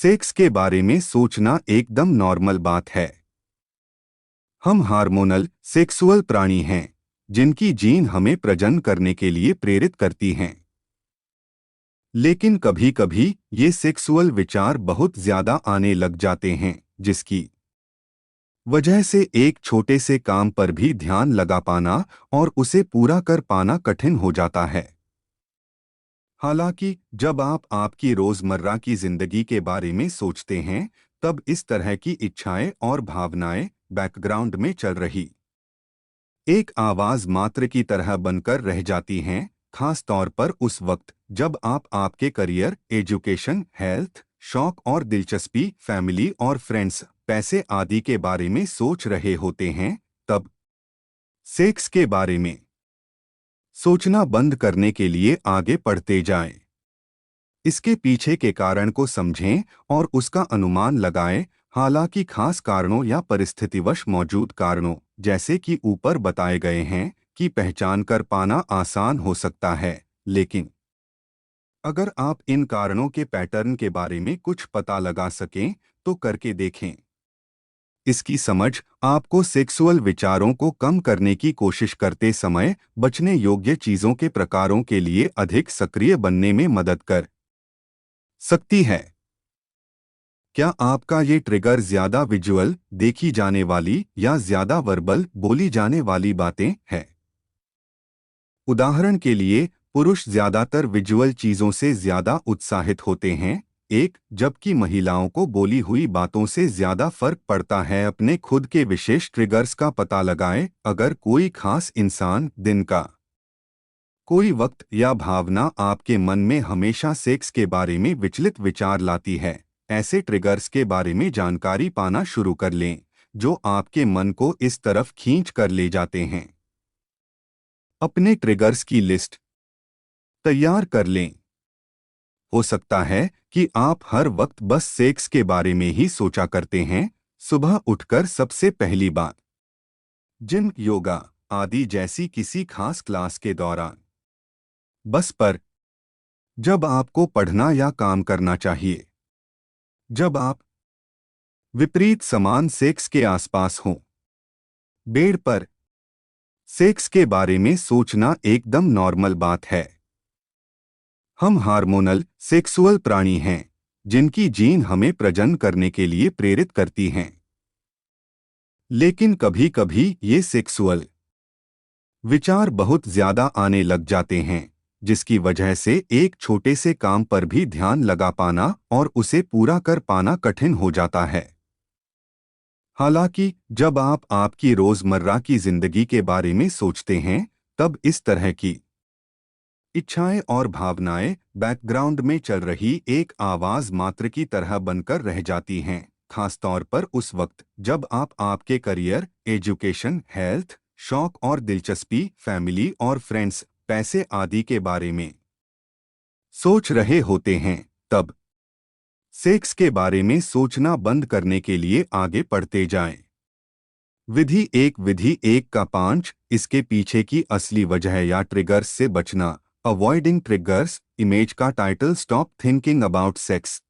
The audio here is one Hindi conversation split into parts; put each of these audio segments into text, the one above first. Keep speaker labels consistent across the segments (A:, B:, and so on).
A: सेक्स के बारे में सोचना एकदम नॉर्मल बात है। हम हार्मोनल सेक्सुअल प्राणी हैं, जिनकी जीन हमें प्रजनन करने के लिए प्रेरित करती हैं। लेकिन कभी-कभी ये सेक्सुअल विचार बहुत ज्यादा आने लग जाते हैं, जिसकी वजह से एक छोटे से काम पर भी ध्यान लगा पाना और उसे पूरा कर पाना कठिन हो जाता है। हालांकि जब आप आपकी रोजमर्रा की जिंदगी के बारे में सोचते हैं, तब इस तरह की इच्छाएं और भावनाएं बैकग्राउंड में चल रही एक आवाज मात्र की तरह बनकर रह जाती हैं, खास तौर पर उस वक्त जब आप आपके करियर, एजुकेशन, हेल्थ, शौक और दिलचस्पी, फैमिली और फ्रेंड्स, पैसे आदि के बारे में सोच रहे होते हैं। तब सेक्स के बारे में सोचना बंद करने के लिए आगे बढ़ते जाएं। इसके पीछे के कारण को समझें और उसका अनुमान लगाएं। हालांकि खास कारणों या परिस्थितिवश मौजूद कारणों, जैसे कि ऊपर बताए गए हैं, की पहचान कर पाना आसान हो सकता है, लेकिन अगर आप इन कारणों के पैटर्न के बारे में कुछ पता लगा सकें, तो करके देखें। इसकी समझ आपको सेक्सुअल विचारों को कम करने की कोशिश करते समय बचने योग्य चीजों के प्रकारों के लिए अधिक सक्रिय बनने में मदद कर सकती है। क्या आपका ये ट्रिगर ज्यादा विजुअल देखी जाने वाली या ज्यादा वर्बल बोली जाने वाली बातें हैं? उदाहरण के लिए, पुरुष ज्यादातर विजुअल चीजों से ज्यादा उत्साहित होते हैं, जबकि महिलाओं को बोली हुई बातों से ज्यादा फर्क पड़ता है। अपने खुद के विशेष ट्रिगर्स का पता लगाएं। अगर कोई खास इंसान, दिन का कोई वक्त या भावना आपके मन में हमेशा सेक्स के बारे में विचलित विचार लाती है, ऐसे ट्रिगर्स के बारे में जानकारी पाना शुरू कर लें, जो आपके मन को इस तरफ खींच कर ले जाते हैं। अपने ट्रिगर्स की लिस्ट तैयार कर लें। हो सकता है कि आप हर वक्त बस सेक्स के बारे में ही सोचा करते हैं, सुबह उठकर सबसे पहली बात, जिम, योगा आदि जैसी किसी खास क्लास के दौरान, बस पर जब आपको पढ़ना या काम करना चाहिए, जब आप विपरीत समान सेक्स के आसपास हों, बेड पर। सेक्स के बारे में सोचना एकदम नॉर्मल बात है। हम हार्मोनल सेक्सुअल प्राणी हैं, जिनकी जीन हमें प्रजनन करने के लिए प्रेरित करती हैं। लेकिन कभी-कभी ये सेक्सुअल विचार बहुत ज्यादा आने लग जाते हैं, जिसकी वजह से एक छोटे से काम पर भी ध्यान लगा पाना और उसे पूरा कर पाना कठिन हो जाता है। हालांकि जब आप आपकी रोजमर्रा की जिंदगी के बारे में सोचते हैं, तब इस तरह की इच्छाएं और भावनाएं बैकग्राउंड में चल रही एक आवाज मात्र की तरह बनकर रह जाती हैं, खास तौर पर उस वक्त जब आप आपके करियर, एजुकेशन, हेल्थ, शौक और दिलचस्पी, फैमिली और फ्रेंड्स, पैसे आदि के बारे में सोच रहे होते हैं। तब सेक्स के बारे में सोचना बंद करने के लिए आगे बढ़ते जाएं। विधि एक का 5, इसके पीछे की असली वजह या ट्रिगर्स से बचना। Avoiding triggers. इमेज का title, stop thinking about sex.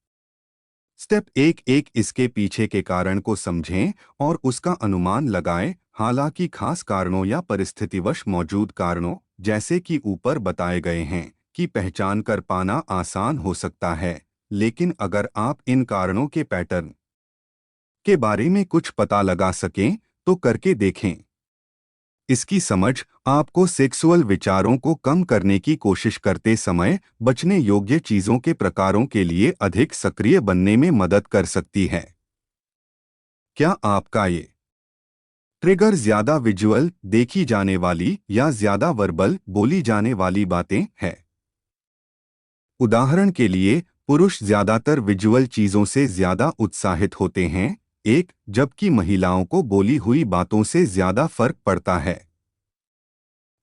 A: Step एक इसके पीछे के कारण को समझें और उसका अनुमान लगाएं। हालांकि खास कारणों या परिस्थितिवश मौजूद कारणों, जैसे कि ऊपर बताए गए हैं, की पहचान कर पाना आसान हो सकता है, लेकिन अगर आप इन कारणों के पैटर्न के बारे में कुछ पता लगा सकें, तो करके देखें। इसकी समझ आपको सेक्सुअल विचारों को कम करने की कोशिश करते समय बचने योग्य चीजों के प्रकारों के लिए अधिक सक्रिय बनने में मदद कर सकती है। क्या आपका ये ट्रिगर ज्यादा विजुअल देखी जाने वाली या ज्यादा वर्बल बोली जाने वाली बातें हैं? उदाहरण के लिए, पुरुष ज्यादातर विजुअल चीजों से ज्यादा उत्साहित होते हैं, जबकि महिलाओं को बोली हुई बातों से ज्यादा फर्क पड़ता है।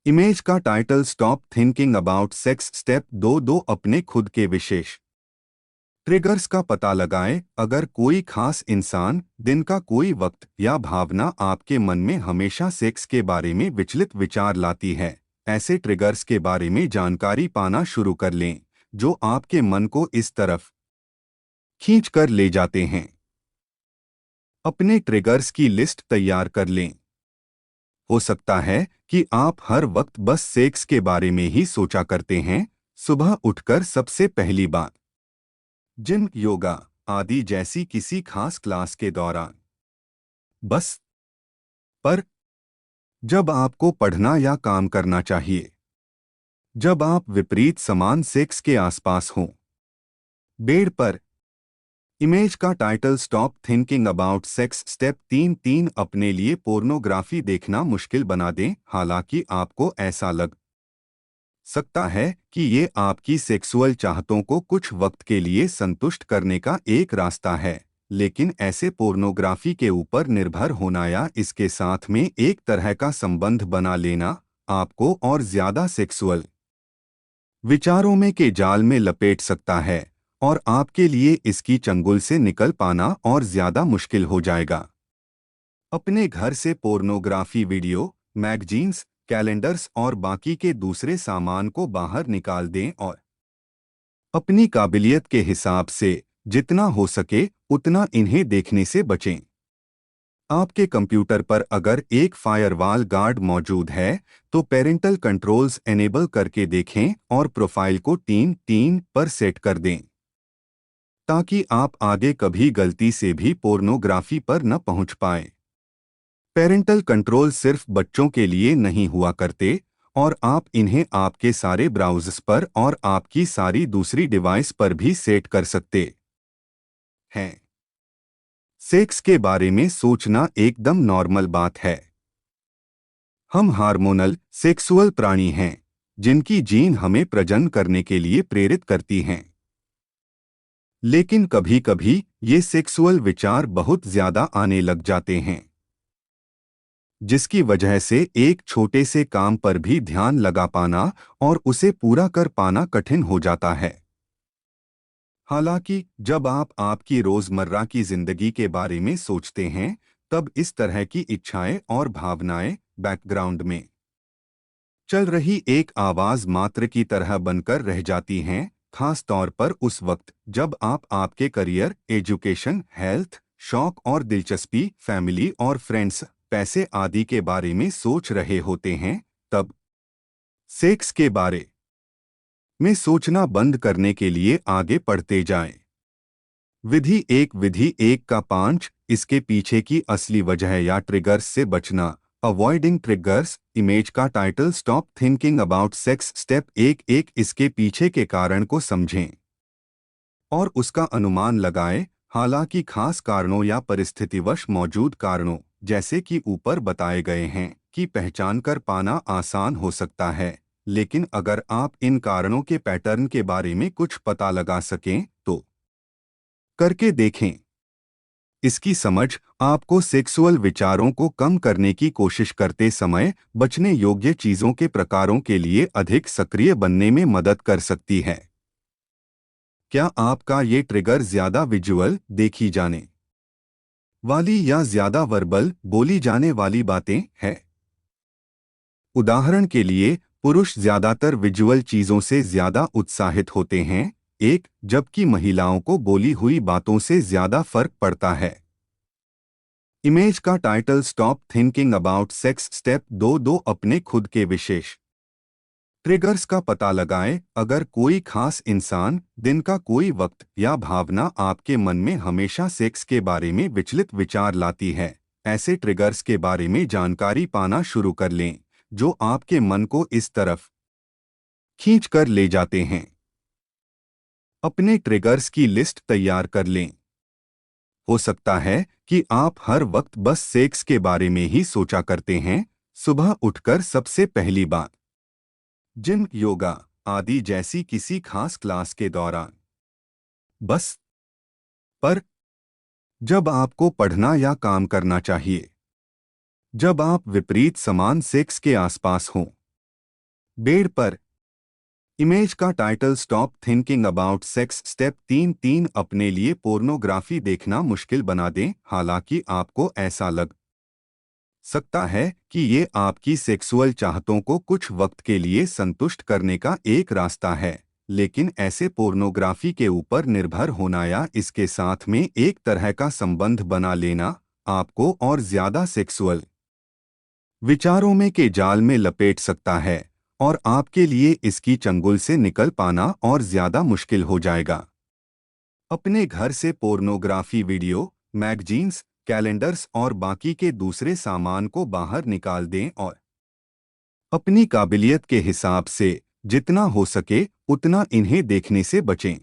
A: इमेज का title, stop thinking about sex. Step 2 अपने खुद के विशेष ट्रिगर्स का पता लगाएं। अगर कोई खास इंसान, दिन का कोई वक्त या भावना आपके मन में हमेशा सेक्स के बारे में विचलित विचार लाती है, ऐसे ट्रिगर्स के बारे में जानकारी पाना शुरू कर लें, जो आपके मन को इस तरफ खींच कर ले जाते हैं। अपने ट्रिगर्स की लिस्ट तैयार कर लें। हो सकता है कि आप हर वक्त बस सेक्स के बारे में ही सोचा करते हैं, सुबह उठकर सबसे पहली बात, जिम, योगा आदि जैसी किसी खास क्लास के दौरान, बस। पर जब आपको पढ़ना या काम करना चाहिए, जब आप विपरीत समान सेक्स के आसपास हों, बेड पर, इमेज का title stop thinking about sex step 3 अपने लिए पोर्नोग्राफी देखना मुश्किल बना दें। हालांकि आपको ऐसा लग सकता है कि ये आपकी सेक्सुअल चाहतों को कुछ वक्त के लिए संतुष्ट करने का एक रास्ता है, लेकिन ऐसे पोर्नोग्राफी के ऊपर निर्भर होना या इसके साथ में एक तरह का संबंध बना लेना आपको और ज्यादा सेक्सुअल विचारों में के जाल में लपेट सकता है और आपके लिए इसकी चंगुल से निकल पाना और ज्यादा मुश्किल हो जाएगा। अपने घर से पोर्नोग्राफी वीडियो, मैगजीन्स, कैलेंडर्स और बाकी के दूसरे सामान को बाहर निकाल दें और अपनी काबिलियत के हिसाब से जितना हो सके उतना इन्हें देखने से बचें। आपके कंप्यूटर पर अगर एक फायरवॉल गार्ड मौजूद है तो पेरेंटल कंट्रोल्स एनेबल करके देखें और प्रोफाइल को 3 पर सेट कर दें ताकि आप आगे कभी गलती से भी पोर्नोग्राफी पर न पहुंच पाएं। पेरेंटल कंट्रोल सिर्फ बच्चों के लिए नहीं हुआ करते और आप इन्हें आपके सारे ब्राउज़र्स पर और आपकी सारी दूसरी डिवाइस पर भी सेट कर सकते हैं। सेक्स के बारे में सोचना एकदम नॉर्मल बात है। हम हार्मोनल सेक्सुअल प्राणी हैं जिनकी जीन हमें प्रजनन करने के लिए प्रेरित करती हैं। लेकिन कभी-कभी ये सेक्सुअल विचार बहुत ज्यादा आने लग जाते हैं, जिसकी वजह से एक छोटे से काम पर भी ध्यान लगा पाना और उसे पूरा कर पाना कठिन हो जाता है। हालांकि जब आप आपकी रोजमर्रा की जिंदगी के बारे में सोचते हैं, तब इस तरह की इच्छाएं और भावनाएं बैकग्राउंड में चल रही एक आवाज मात्र की तरह बनकर रह जाती हैं, खास तौर पर उस वक्त जब आप आपके करियर, एजुकेशन, हेल्थ, शौक और दिलचस्पी, फैमिली और फ्रेंड्स, पैसे आदि के बारे में सोच रहे होते हैं। तब सेक्स के बारे में सोचना बंद करने के लिए आगे बढ़ते जाएं। विधि एक का 5, इसके पीछे की असली वजह या ट्रिगर्स से बचना। अवॉइडिंग ट्रिगर्स, इमेज का title stop thinking about sex step 1 इसके पीछे के कारण को समझें और उसका अनुमान लगाएं। हालांकि खास कारणों या परिस्थितिवश मौजूद कारणों जैसे कि ऊपर बताए गए हैं की पहचान कर पाना आसान हो सकता है, लेकिन अगर आप इन कारणों के पैटर्न के बारे में कुछ पता लगा सकें तो करके देखें। इसकी समझ आपको सेक्सुअल विचारों को कम करने की कोशिश करते समय बचने योग्य चीजों के प्रकारों के लिए अधिक सक्रिय बनने में मदद कर सकती है। क्या आपका ये ट्रिगर ज्यादा विजुअल देखी जाने वाली या ज्यादा वर्बल बोली जाने वाली बातें हैं? उदाहरण के लिए, पुरुष ज्यादातर विजुअल चीजों से ज्यादा उत्साहित होते हैं, जबकि महिलाओं को बोली हुई बातों से ज्यादा फर्क पड़ता है। इमेज का title stop thinking about sex step 2 अपने खुद के विशेष ट्रिगर्स का पता लगाएं। अगर कोई खास इंसान, दिन का कोई वक्त या भावना आपके मन में हमेशा सेक्स के बारे में विचलित विचार लाती है, ऐसे ट्रिगर्स के बारे में जानकारी पाना शुरू कर लें जो आपके मन को इस तरफ खींच कर ले जाते हैं। अपने ट्रिगर्स की लिस्ट तैयार कर लें। हो सकता है कि आप हर वक्त बस सेक्स के बारे में ही सोचा करते हैं, सुबह उठकर सबसे पहली बात, जिम, योगा आदि जैसी किसी खास क्लास के दौरान, बस। पर जब आपको पढ़ना या काम करना चाहिए, जब आप विपरीत समान सेक्स के आसपास हों, बेड पर, इमेज का title stop thinking about sex step 3 अपने लिए पोर्नोग्राफी देखना मुश्किल बना दें। हालांकि आपको ऐसा लग सकता है कि ये आपकी सेक्सुअल चाहतों को कुछ वक्त के लिए संतुष्ट करने का एक रास्ता है, लेकिन ऐसे पोर्नोग्राफी के ऊपर निर्भर होना या इसके साथ में एक तरह का संबंध बना लेना आपको और ज्यादा सेक्सुअल विचारों में के जाल में लपेट सकता है और आपके लिए इसकी चंगुल से निकल पाना और ज्यादा मुश्किल हो जाएगा। अपने घर से पोर्नोग्राफी वीडियो, मैगजीन्स, कैलेंडर्स और बाकी के दूसरे सामान को बाहर निकाल दें और अपनी काबिलियत के हिसाब से जितना हो सके उतना इन्हें देखने से बचें।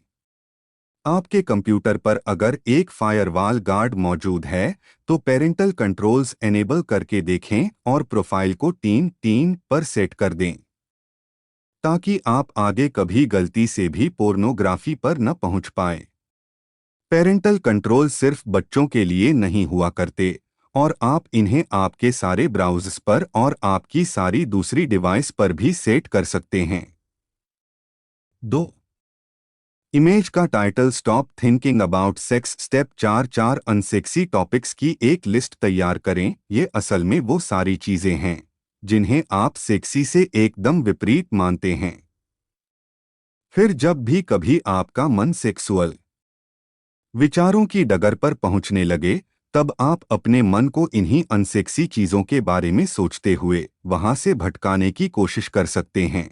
A: आपके कंप्यूटर पर अगर एक फायरवॉल गार्ड मौजूद है तो पेरेंटल कंट्रोल्स एनेबल करके देखें और प्रोफाइल को 3 पर सेट कर दें ताकि आप आगे कभी गलती से भी पोर्नोग्राफी पर न पहुंच पाएं। पेरेंटल कंट्रोल सिर्फ बच्चों के लिए नहीं हुआ करते और आप इन्हें आपके सारे ब्राउज़र्स पर और आपकी सारी दूसरी डिवाइस पर भी सेट कर सकते हैं। 2. इमेज का title stop thinking about sex step 4 unsexy topics की एक लिस्ट तैयार करें। ये असल में वो सारी चीजें हैं जिन्हें आप सेक्सी से एकदम विपरीत मानते हैं। फिर जब भी कभी आपका मन सेक्सुअल विचारों की डगर पर पहुंचने लगे तब आप अपने मन को इन्हीं अनसेक्सी चीजों के बारे में सोचते हुए वहां से भटकाने की कोशिश कर सकते हैं।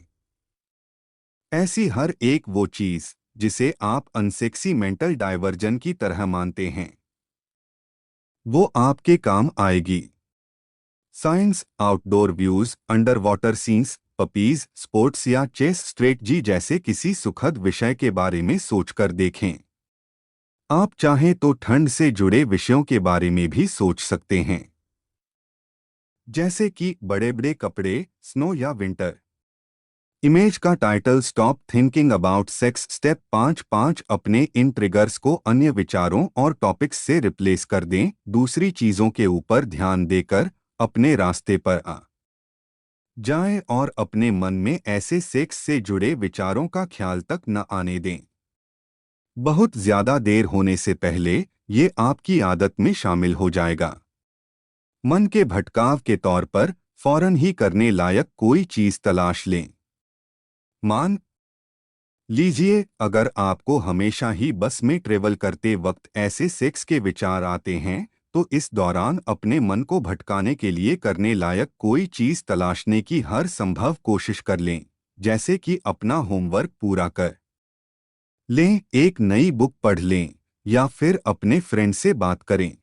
A: ऐसी हर एक वो चीज जिसे आप अनसेक्सी मेंटल डायवर्जन की तरह मानते हैं वो आपके काम आएगी। Science, outdoor views, under water scenes, puppies, sports या चेस स्ट्रेटजी जैसे किसी सुखद विषय के बारे में सोचकर देखें। आप चाहें तो ठंड से जुड़े विषयों के बारे में भी सोच सकते हैं जैसे कि बड़े बड़े कपड़े, स्नो या विंटर। इमेज का title stop thinking about sex step 5 अपने इन ट्रिगर्स को अन्य विचारों और टॉपिक्स से रिप्लेस कर दें। दूसरी चीजों के ऊपर ध्यान देकर अपने रास्ते पर आ जाएं और अपने मन में ऐसे सेक्स से जुड़े विचारों का ख्याल तक न आने दें। बहुत ज्यादा देर होने से पहले ये आपकी आदत में शामिल हो जाएगा। मन के भटकाव के तौर पर फौरन ही करने लायक कोई चीज तलाश लें। मान लीजिए अगर आपको हमेशा ही बस में ट्रेवल करते वक्त ऐसे सेक्स के विचार आते हैं तो इस दौरान अपने मन को भटकाने के लिए करने लायक कोई चीज तलाशने की हर संभव कोशिश कर लें, जैसे कि अपना होमवर्क पूरा कर लें, एक नई बुक पढ़ लें या फिर अपने फ्रेंड से बात करें।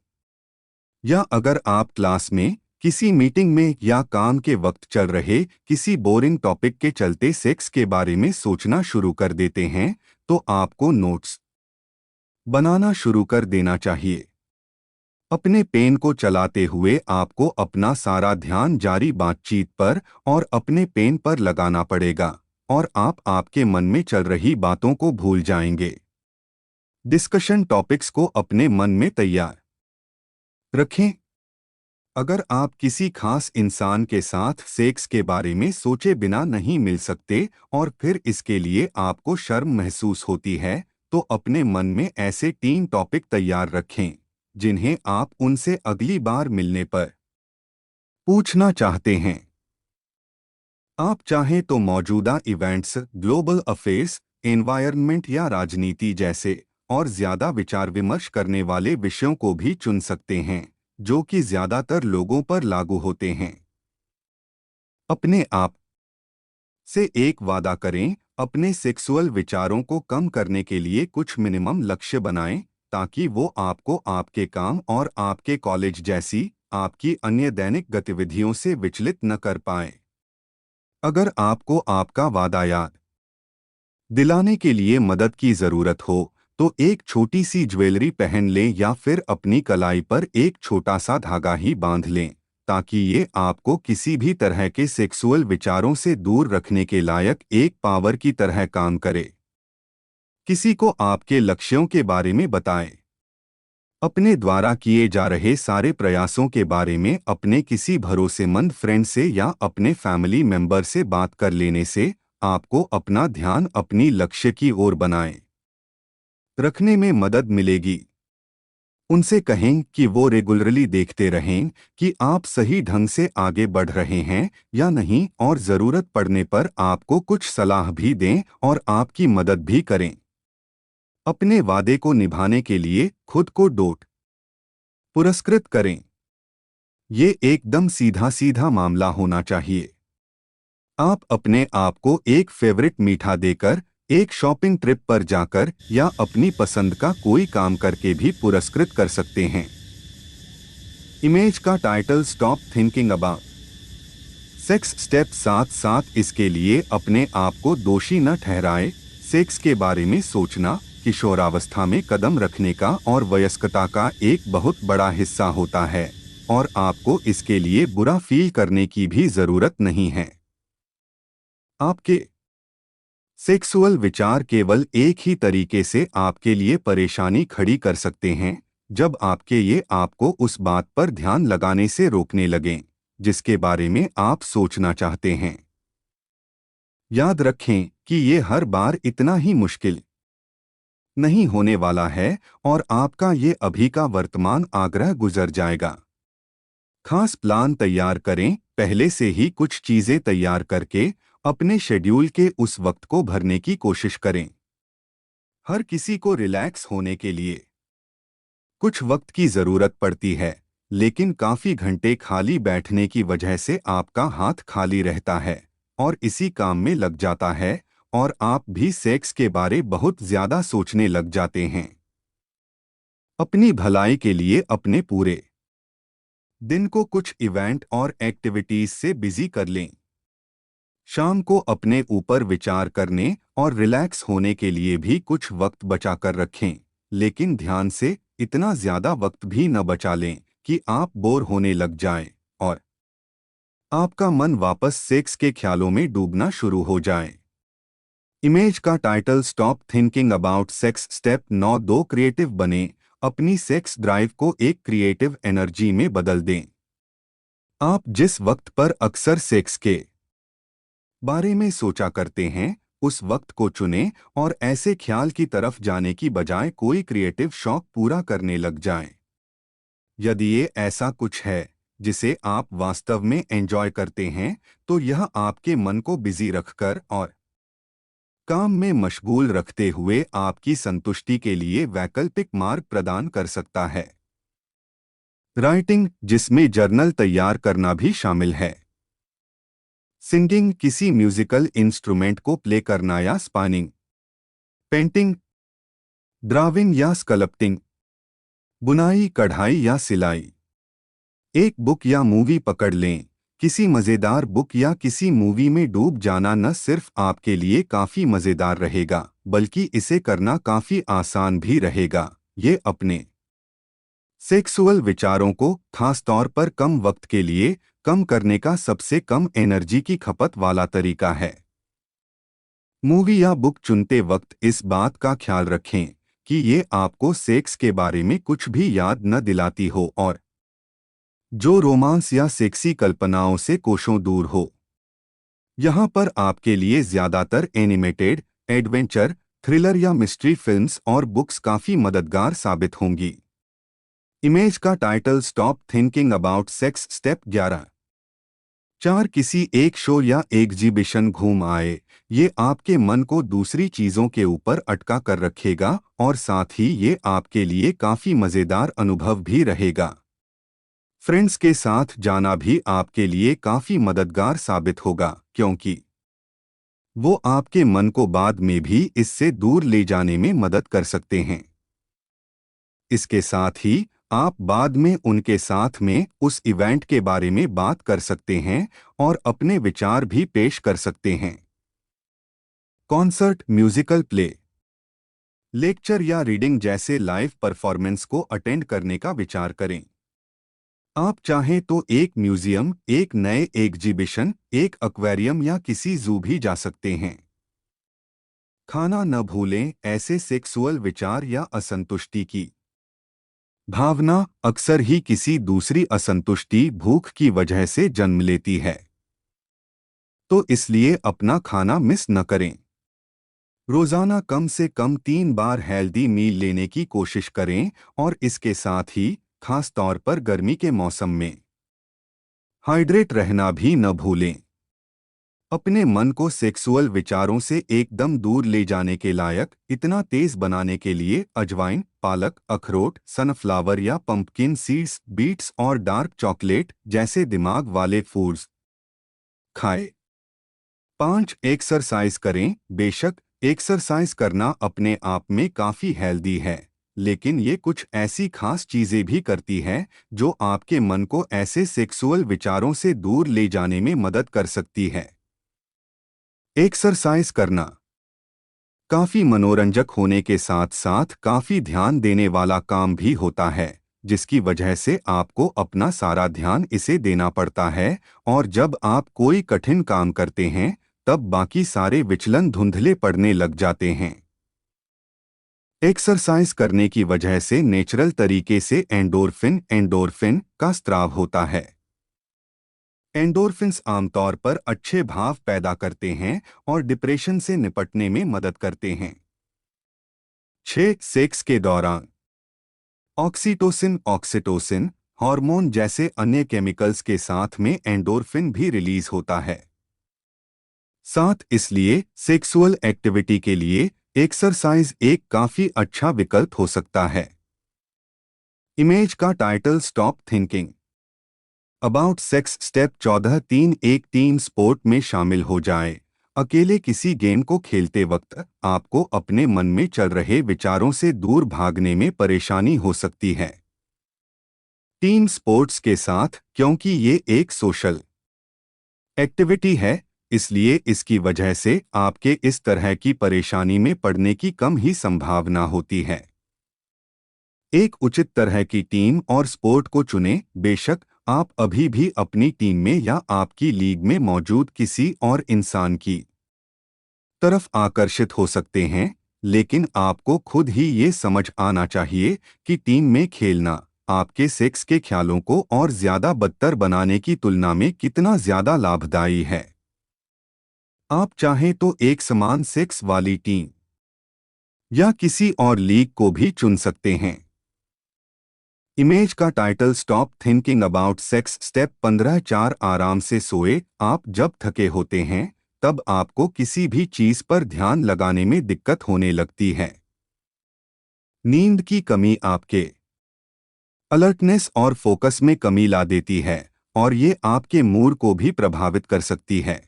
A: या अगर आप क्लास में, किसी मीटिंग में या काम के वक्त चल रहे किसी बोरिंग टॉपिक के चलते सेक्स के बारे में सोचना शुरू कर देते हैं तो आपको नोट्स बनाना शुरू कर देना चाहिए। अपने पेन को चलाते हुए आपको अपना सारा ध्यान जारी बातचीत पर और अपने पेन पर लगाना पड़ेगा और आप आपके मन में चल रही बातों को भूल जाएंगे। डिस्कशन टॉपिक्स को अपने मन में तैयार रखें। अगर आप किसी खास इंसान के साथ सेक्स के बारे में सोचे बिना नहीं मिल सकते और फिर इसके लिए आपको शर्म महसूस होती है तो अपने मन में ऐसे 3 टॉपिक तैयार रखें जिन्हें आप उनसे अगली बार मिलने पर पूछना चाहते हैं। आप चाहें तो मौजूदा इवेंट्स, ग्लोबल अफेयर्स, एनवायरनमेंट या राजनीति जैसे और ज्यादा विचार विमर्श करने वाले विषयों को भी चुन सकते हैं जो कि ज्यादातर लोगों पर लागू होते हैं। अपने आप से एक वादा करें, अपने सेक्सुअल विचारों को कम करने के लिए कुछ मिनिमम लक्ष्य बनाएं ताकि वो आपको आपके काम और आपके कॉलेज जैसी आपकी अन्य दैनिक गतिविधियों से विचलित न कर पाएं। अगर आपको आपका वादा याद दिलाने के लिए मदद की जरूरत हो तो एक छोटी सी ज्वेलरी पहन लें या फिर अपनी कलाई पर एक छोटा सा धागा ही बांध लें ताकि ये आपको किसी भी तरह के सेक्सुअल विचारों से दूर रखने के लायक एक पावर की तरह काम करे। किसी को आपके लक्ष्यों के बारे में बताएं। अपने द्वारा किए जा रहे सारे प्रयासों के बारे में अपने किसी भरोसेमंद फ्रेंड से या अपने फैमिली मेंबर से बात कर लेने से आपको अपना ध्यान अपनी लक्ष्य की ओर बनाएं रखने में मदद मिलेगी। उनसे कहें कि वो रेगुलरली देखते रहें कि आप सही ढंग से आगे बढ़ रहे हैं या नहीं, और ज़रूरत पड़ने पर आपको कुछ सलाह भी दें और आपकी मदद भी करें। अपने वादे को निभाने के लिए खुद को डोट पुरस्कृत करें। ये एकदम सीधा सीधा मामला होना चाहिए। आप अपने आप को एक फेवरेट मीठा देकर, एक शॉपिंग ट्रिप पर जाकर या अपनी पसंद का कोई काम करके भी पुरस्कृत कर सकते हैं। इमेज का title stop thinking about sex step 7 इसके लिए अपने आप को दोषी न ठहराए। सेक्स के बारे में सोचना किशोरावस्था में कदम रखने का और वयस्कता का एक बहुत बड़ा हिस्सा होता है, और आपको इसके लिए बुरा फील करने की भी जरूरत नहीं है। आपके सेक्सुअल विचार केवल एक ही तरीके से आपके लिए परेशानी खड़ी कर सकते हैं, जब ये आपको उस बात पर ध्यान लगाने से रोकने लगें जिसके बारे में आप सोचना चाहते हैं। याद रखें कि ये हर बार इतना ही मुश्किल नहीं होने वाला है, और आपका ये अभी का वर्तमान आग्रह गुजर जाएगा। खास प्लान तैयार करें, पहले से ही कुछ चीजें तैयार करके अपने शेड्यूल के उस वक्त को भरने की कोशिश करें। हर किसी को रिलैक्स होने के लिए कुछ वक्त की जरूरत पड़ती है, लेकिन काफी घंटे खाली बैठने की वजह से आपका हाथ खाली रहता है और इसी काम में लग जाता है, और आप भी सेक्स के बारे बहुत ज्यादा सोचने लग जाते हैं। अपनी भलाई के लिए अपने पूरे दिन को कुछ इवेंट और एक्टिविटीज से बिजी कर लें। शाम को अपने ऊपर विचार करने और रिलैक्स होने के लिए भी कुछ वक्त बचा कर रखें, लेकिन ध्यान से इतना ज्यादा वक्त भी न बचा लें कि आप बोर होने लग जाएं और आपका मन वापस सेक्स के ख्यालों में डूबना शुरू हो जाए। इमेज का title stop thinking about sex step 9 दो क्रिएटिव बने, अपनी सेक्स ड्राइव को एक क्रिएटिव एनर्जी में बदल दें। आप जिस वक्त पर अक्सर सेक्स के बारे में सोचा करते हैं, उस वक्त को चुनें और ऐसे ख्याल की तरफ जाने की बजाय कोई क्रिएटिव शौक पूरा करने लग जाएं। यदि ये ऐसा कुछ है जिसे आप वास्तव में एंजॉय करते हैं, तो यह आपके मन को बिजी रखकर और काम में मशगूल रखते हुए आपकी संतुष्टि के लिए वैकल्पिक मार्ग प्रदान कर सकता है। राइटिंग, जिसमें जर्नल तैयार करना भी शामिल है। सिंगिंग, किसी म्यूजिकल इंस्ट्रूमेंट को प्ले करना या स्पानिंग। पेंटिंग, ड्राविंग या स्कल्पटिंग। बुनाई, कढ़ाई या सिलाई। एक बुक या मूवी पकड़ लें। किसी मज़ेदार बुक या किसी मूवी में डूब जाना न सिर्फ आपके लिए काफ़ी मज़ेदार रहेगा, बल्कि इसे करना काफ़ी आसान भी रहेगा। ये अपने सेक्सुअल विचारों को, खास तौर पर कम वक्त के लिए, कम करने का सबसे कम एनर्जी की खपत वाला तरीका है। मूवी या बुक चुनते वक्त इस बात का ख्याल रखें कि ये आपको सेक्स के बारे में कुछ भी याद न दिलाती हो और जो रोमांस या सेक्सी कल्पनाओं से कोसों दूर हो। यहाँ पर आपके लिए ज़्यादातर एनिमेटेड, एडवेंचर, थ्रिलर या मिस्ट्री फिल्म्स और बुक्स काफ़ी मददगार साबित होंगी। इमेज का title stop thinking about sex step 11 4 किसी एक शो या एग्जीबिशन घूम आए। ये आपके मन को दूसरी चीज़ों के ऊपर अटका कर रखेगा और साथ ही ये आपके लिए काफ़ी मज़ेदार अनुभव भी रहेगा। फ्रेंड्स के साथ जाना भी आपके लिए काफ़ी मददगार साबित होगा, क्योंकि वो आपके मन को बाद में भी इससे दूर ले जाने में मदद कर सकते हैं। इसके साथ ही आप बाद में उनके साथ में उस इवेंट के बारे में बात कर सकते हैं और अपने विचार भी पेश कर सकते हैं। कॉन्सर्ट, म्यूजिकल प्ले, लेक्चर या रीडिंग जैसे लाइव परफॉर्मेंस को अटेंड करने का विचार करें। आप चाहें तो एक म्यूजियम, एक नए एग्जीबिशन, एक एक्वेरियम या किसी जू भी जा सकते हैं। खाना न भूलें, ऐसे सेक्सुअल विचार या असंतुष्टि की भावना अक्सर ही किसी दूसरी असंतुष्टि, भूख की वजह से जन्म लेती है, तो इसलिए अपना खाना मिस न करें। रोजाना कम से कम 3 बार हेल्दी मील लेने की कोशिश करें और इसके साथ ही खास तौर पर गर्मी के मौसम में हाइड्रेट रहना भी न भूलें। अपने मन को सेक्सुअल विचारों से एकदम दूर ले जाने के लायक इतना तेज बनाने के लिए अजवाइन, पालक, अखरोट, सनफ्लावर या पंपकिन सीड्स, बीट्स और डार्क चॉकलेट जैसे दिमाग वाले फूड्स खाएं। 5. एक्सरसाइज करें। बेशक एक्सरसाइज करना अपने आप में काफी हेल्दी है, लेकिन ये कुछ ऐसी खास चीजें भी करती है जो आपके मन को ऐसे सेक्सुअल विचारों से दूर ले जाने में मदद कर सकती है। एक्सरसाइज करना काफी मनोरंजक होने के साथ साथ काफी ध्यान देने वाला काम भी होता है, जिसकी वजह से आपको अपना सारा ध्यान इसे देना पड़ता है और जब आप कोई कठिन काम करते हैं तब बाकी सारे विचलन धुंधले पड़ने लग जाते हैं। एक्सरसाइज करने की वजह से नेचुरल तरीके से एंडोर्फिन का स्त्राव होता है। एंडोर्फिन्स आमतौर पर अच्छे भाव पैदा करते हैं और डिप्रेशन से निपटने में मदद करते हैं। 6. सेक्स के दौरान ऑक्सीटोसिन हार्मोन जैसे अन्य केमिकल्स के साथ में एंडोर्फिन भी रिलीज होता है। 7. इसलिए सेक्सुअल एक्टिविटी के लिए एक्सरसाइज एक काफी अच्छा विकल्प हो सकता है। इमेज का title stop thinking about sex step 14.3 एक टीम स्पोर्ट में शामिल हो जाए। अकेले किसी गेम को खेलते वक्त आपको अपने मन में चल रहे विचारों से दूर भागने में परेशानी हो सकती है। टीम स्पोर्ट्स के साथ, क्योंकि ये एक सोशल एक्टिविटी है, इसलिए इसकी वजह से आपके इस तरह की परेशानी में पड़ने की कम ही संभावना होती है। एक उचित तरह की टीम और स्पोर्ट को चुनें। बेशक आप अभी भी अपनी टीम में या आपकी लीग में मौजूद किसी और इंसान की तरफ आकर्षित हो सकते हैं, लेकिन आपको खुद ही ये समझ आना चाहिए कि टीम में खेलना आपके सेक्स के ख्यालों को और ज्यादा बदतर बनाने की तुलना में कितना ज्यादा लाभदायी है। आप चाहें तो एक समान सेक्स वाली टीम या किसी और लीग को भी चुन सकते हैं। इमेज का title stop thinking about sex step 15 आराम से सोए। आप जब थके होते हैं तब आपको किसी भी चीज पर ध्यान लगाने में दिक्कत होने लगती है। नींद की कमी आपके अलर्टनेस और फोकस में कमी ला देती है और ये आपके मूड को भी प्रभावित कर सकती है।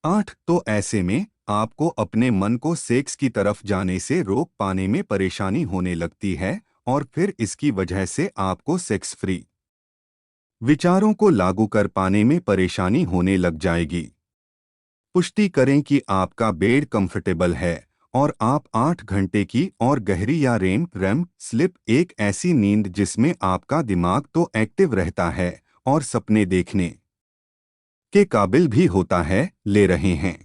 A: 8. तो ऐसे में आपको अपने मन को सेक्स की तरफ जाने से रोक पाने में परेशानी होने लगती है और फिर इसकी वजह से आपको सेक्स फ्री विचारों को लागू कर पाने में परेशानी होने लग जाएगी। पुष्टि करें कि आपका बेड कंफर्टेबल है और आप 8 घंटे की और गहरी या रेम स्लिप, एक ऐसी नींद जिसमें आपका दिमाग तो एक्टिव रहता है और सपने देखने के काबिल भी होता है, ले रहे हैं।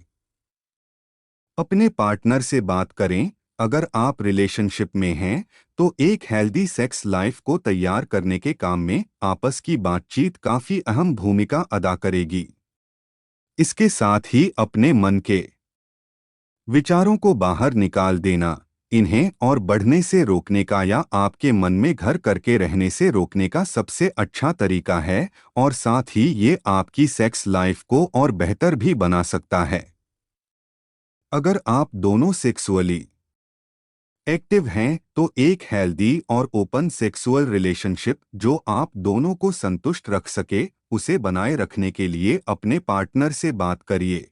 A: अपने पार्टनर से बात करें। अगर आप रिलेशनशिप में हैं तो एक हेल्दी सेक्स लाइफ को तैयार करने के काम में आपस की बातचीत काफी अहम भूमिका अदा करेगी। इसके साथ ही अपने मन के विचारों को बाहर निकाल देना, इन्हें और बढ़ने से रोकने का या आपके मन में घर करके रहने से रोकने का सबसे अच्छा तरीका है और साथ ही ये आपकी सेक्स लाइफ को और बेहतर भी बना सकता है। अगर आप दोनों सेक्सुअली एक्टिव हैं तो एक हेल्दी और ओपन सेक्सुअल रिलेशनशिप जो आप दोनों को संतुष्ट रख सके, उसे बनाए रखने के लिए अपने पार्टनर से बात करिए।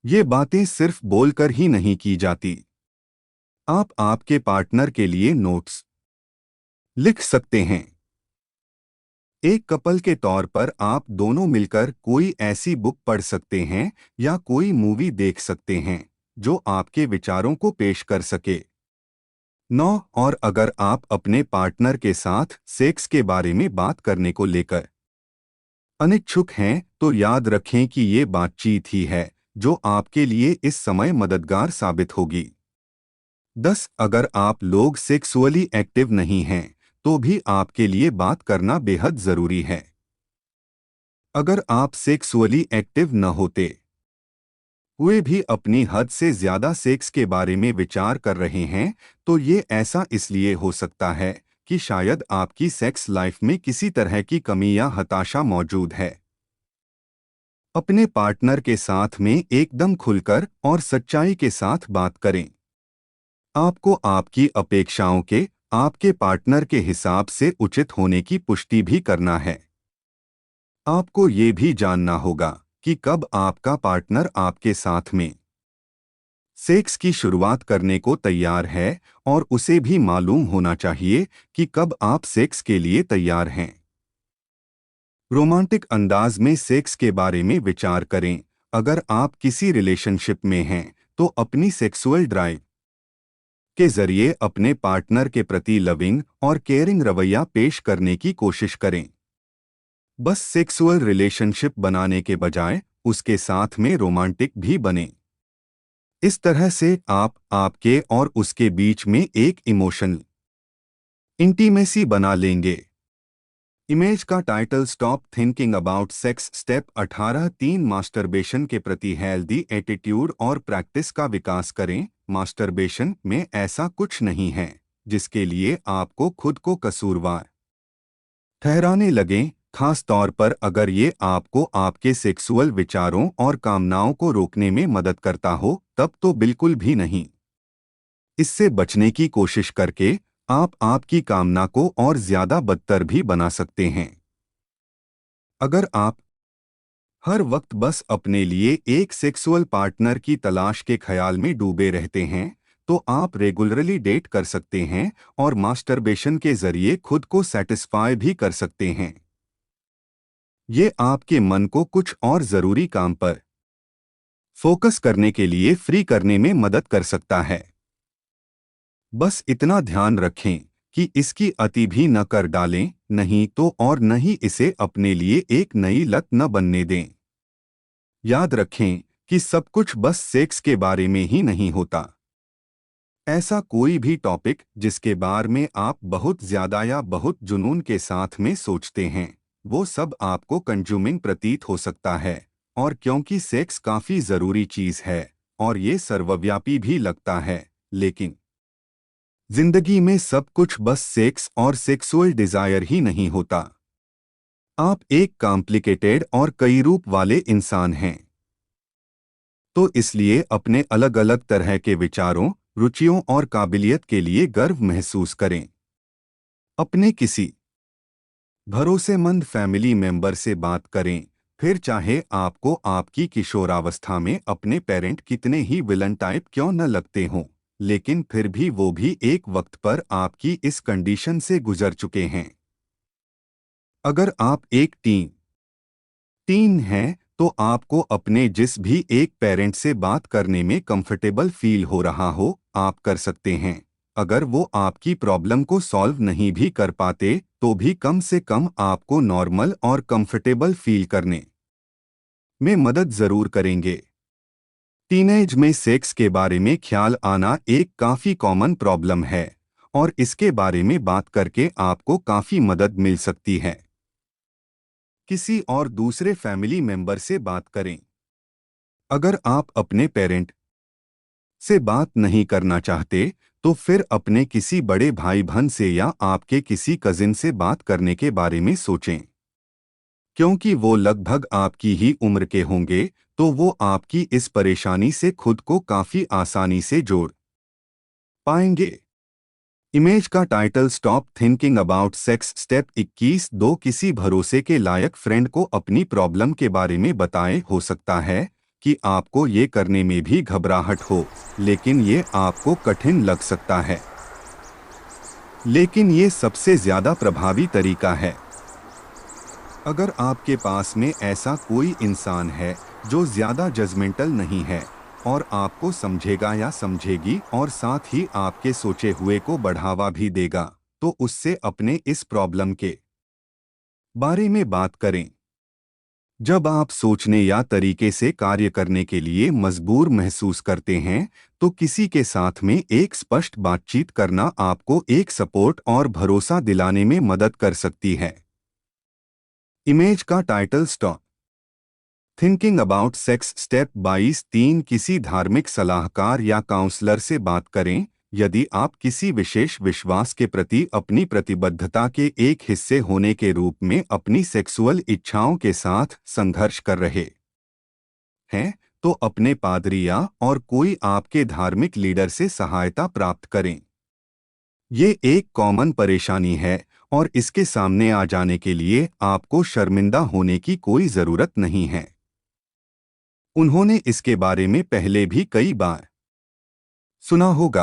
A: ये बातें सिर्फ बोलकर ही नहीं की जाती। आप आपके पार्टनर के लिए नोट्स लिख सकते हैं। एक कपल के तौर पर आप दोनों मिलकर कोई ऐसी बुक पढ़ सकते हैं या कोई मूवी देख सकते हैं जो आपके विचारों को पेश कर सके। 9. और अगर आप अपने पार्टनर के साथ सेक्स के बारे में बात करने को लेकर अनिच्छुक हैं तो याद रखें कि ये बातचीत ही है जो आपके लिए इस समय मददगार साबित होगी। 10. अगर आप लोग सेक्सुअली एक्टिव नहीं हैं तो भी आपके लिए बात करना बेहद जरूरी है। अगर आप सेक्सुअली एक्टिव न होते हुए भी अपनी हद से ज्यादा सेक्स के बारे में विचार कर रहे हैं, तो ये ऐसा इसलिए हो सकता है कि शायद आपकी सेक्स लाइफ में किसी तरह की कमी या हताशा मौजूद है। अपने पार्टनर के साथ में एकदम खुलकर और सच्चाई के साथ बात करें। आपको आपकी अपेक्षाओं के आपके पार्टनर के हिसाब से उचित होने की पुष्टि भी करना है। आपको ये भी जानना होगा कि कब आपका पार्टनर आपके साथ में सेक्स की शुरुआत करने को तैयार है, और उसे भी मालूम होना चाहिए कि कब आप सेक्स के लिए तैयार हैं। रोमांटिक अंदाज में सेक्स के बारे में विचार करें। अगर आप किसी रिलेशनशिप में हैं, तो अपनी सेक्सुअल ड्राइव के जरिए अपने पार्टनर के प्रति लविंग और केयरिंग रवैया पेश करने की कोशिश करें। बस सेक्सुअल रिलेशनशिप बनाने के बजाय उसके साथ में रोमांटिक भी बने। इस तरह से आप आपके और उसके बीच में एक इमोशनल इंटीमेसी बना लेंगे। इमेज का title stop thinking about sex step 18 3 masturbation के प्रति हेल्दी एटीट्यूड और प्रैक्टिस का विकास करें। मास्टरबेशन में ऐसा कुछ नहीं है जिसके लिए आपको खुद को कसूरवार ठहराने लगें, खास तौर पर अगर ये आपको आपके सेक्सुअल विचारों और कामनाओं को रोकने में मदद करता हो, तब तो बिल्कुल भी नहीं। इससे बचने की कोशिश करके आप आपकी कामना को और ज्यादा बदतर भी बना सकते हैं। अगर आप हर वक्त बस अपने लिए एक सेक्सुअल पार्टनर की तलाश के ख्याल में डूबे रहते हैं, तो आप रेगुलरली डेट कर सकते हैं और मास्टरबेशन के जरिए खुद को सेटिस्फाई भी कर सकते हैं। ये आपके मन को कुछ और जरूरी काम पर फोकस करने के लिए फ्री करने में मदद कर सकता है। बस इतना ध्यान रखें कि इसकी अति भी न कर डालें, नहीं तो, और न ही इसे अपने लिए एक नई लत न बनने दें। याद रखें कि सब कुछ बस सेक्स के बारे में ही नहीं होता। ऐसा कोई भी टॉपिक जिसके बारे में आप बहुत ज्यादा या बहुत जुनून के साथ में सोचते हैं, वो सब आपको कंज्यूमिंग प्रतीत हो सकता है। और क्योंकि सेक्स काफी जरूरी चीज है और ये सर्वव्यापी भी लगता है, लेकिन जिंदगी में सब कुछ बस सेक्स और सेक्सुअल डिजायर ही नहीं होता। आप एक कॉम्प्लिकेटेड और कई रूप वाले इंसान हैं। तो इसलिए अपने अलग अलग तरह के विचारों, रुचियों और काबिलियत के लिए गर्व महसूस करें। अपने किसी भरोसेमंद फैमिली मेंबर से बात करें, फिर चाहे आपको आपकी किशोरावस्था में अपने पेरेंट कितने ही विलन टाइप क्यों न लगते हों, लेकिन फिर भी वो भी एक वक्त पर आपकी इस कंडीशन से गुजर चुके हैं। अगर आप एक टीन हैं, तो आपको अपने जिस भी एक पेरेंट से बात करने में कंफर्टेबल फील हो रहा हो, आप कर सकते हैं। अगर वो आपकी प्रॉब्लम को सॉल्व नहीं भी कर पाते, तो भी कम से कम आपको नॉर्मल और कंफर्टेबल फील करने में मदद जरूर करेंगे। टीनेज में सेक्स के बारे में ख्याल आना एक काफी कॉमन प्रॉब्लम है, और इसके बारे में बात करके आपको काफी मदद मिल सकती है। किसी और दूसरे फैमिली मेंबर से बात करें। अगर आप अपने पेरेंट से बात नहीं करना चाहते, तो फिर अपने किसी बड़े भाई बहन से या आपके किसी कजिन से बात करने के बारे में सोचें। क्योंकि वो लगभग आपकी ही उम्र के होंगे, तो वो आपकी इस परेशानी से खुद को काफी आसानी से जोड़ पाएंगे। इमेज का title stop thinking about sex step 21 दो किसी भरोसे के लायक फ्रेंड को अपनी प्रॉब्लम के बारे में बताएं। हो सकता है कि आपको ये करने में भी घबराहट हो, लेकिन ये आपको कठिन लग सकता है, लेकिन ये सबसे ज्यादा प्रभावी तरीका है। अगर आपके पास में ऐसा कोई इंसान है जो ज्यादा जजमेंटल नहीं है और आपको समझेगा या समझेगी और साथ ही आपके सोचे हुए को बढ़ावा भी देगा, तो उससे अपने इस प्रॉब्लम के बारे में बात करें। जब आप सोचने या तरीके से कार्य करने के लिए मजबूर महसूस करते हैं, तो किसी के साथ में एक स्पष्ट बातचीत करना आपको एक सपोर्ट और भरोसा दिलाने में मदद कर सकती है। इमेज का title stop thinking about sex step 22 किसी धार्मिक सलाहकार या काउंसलर से बात करें यदि आप किसी विशेष विश्वास के प्रति अपनी प्रतिबद्धता के एक हिस्से होने के रूप में अपनी सेक्सुअल इच्छाओं के साथ संघर्ष कर रहे हैं तो अपने पादरी या और कोई आपके धार्मिक लीडर से सहायता प्राप्त करें। ये एक कॉमन परेशानी है और इसके सामने आ जाने के लिए आपको शर्मिंदा होने की कोई ज़रूरत नहीं है। उन्होंने इसके बारे में पहले भी कई बार सुना होगा।